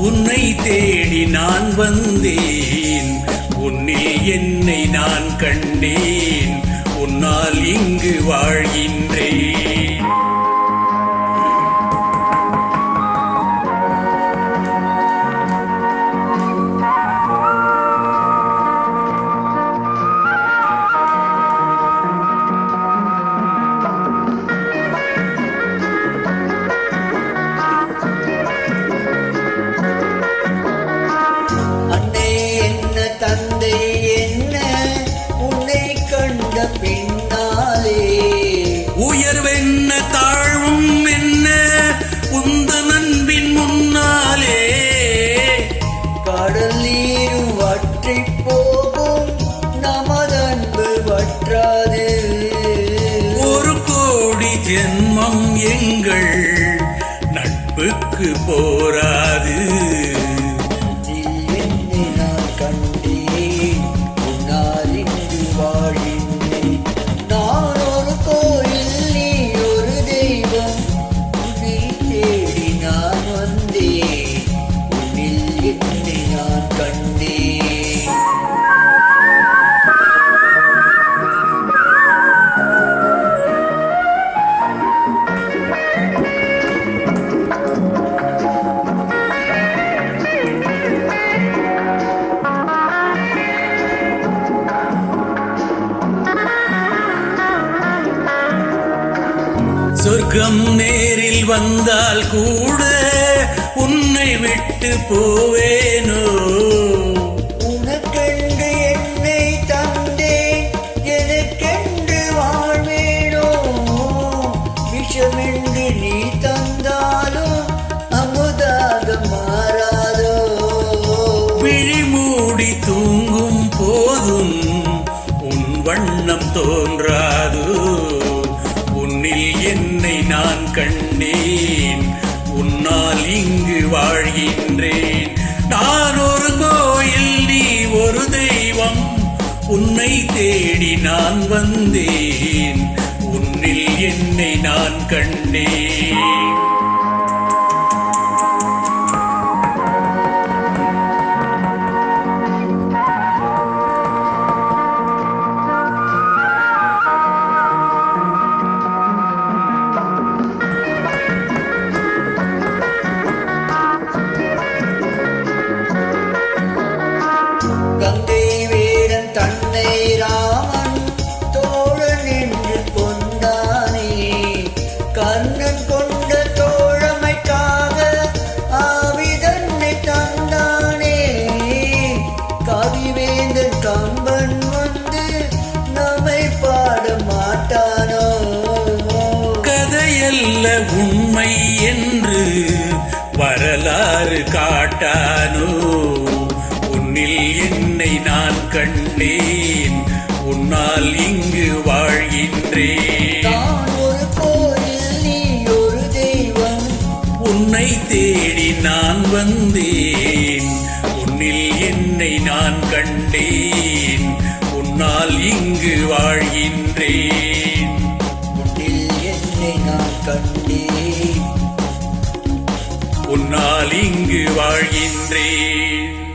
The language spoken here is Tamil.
உன்னை தேடி நான் வந்தேன், உன்னில் என்னை நான் கண்டேன், உன்னால் இங்கு வாழ்கின்றேன். உயர்வென்ன தாழ்வும் என்ன உந்த நண்பின் முன்னாலே, கடல் நீரும் வற்றி போகும் நமதன்பு வற்றாது. ஒரு கோடி ஜென்மம் எங்கள் நட்புக்கு போராது. சொர்க்கம் நேரில் வந்தால் கூட உன்னை விட்டு போவேனோ. உனக்கென்று என்னை தந்தேன், எனக்கென்று வாழ்வேனோ. விஷமென்று நீ தந்தாலும் அமுதாக மாறாதோ. விழி மூடி தூங்கும் போதும் உன் வண்ணம் தோன்றாதோ. உன்னில் என்னை நான் கண்டேன், உன்னால் இங்கு வாழ்கின்றேன். நான் ஒரு கோயில், நீ ஒரு தெய்வம், உன்னை தேடி நான் வந்தேன், உன்னில் என்னை நான் கண்டேன். கங்கை வேடன் தன்னை ராமன் தோழன் என்று கொண்டானே. கண்ணன் கொண்ட தோழமைக்காக ஆவிதன்னை தந்தானே. கவிவேந்தன் கம்பன் வந்து நம்மை பாட மாட்டானோ. கதையல்ல உண்மை என்று வரலாறு காட்டானோ. உன்னில் என்னை நான் கண்டேன், உன்னால் இங்கு வாழ்கின்றேன். நான் ஒரு கோயில், நீ ஒரு தெய்வம், உன்னை தேடி நான் வந்தேன், உன்னில் என்னை நான் கண்டேன், உன்னால் இங்கு வாழ்கின்றேன். உன்னில் என்னை நான் கண்டேன், உன்னால் இங்கு வாழ்கின்றேன்.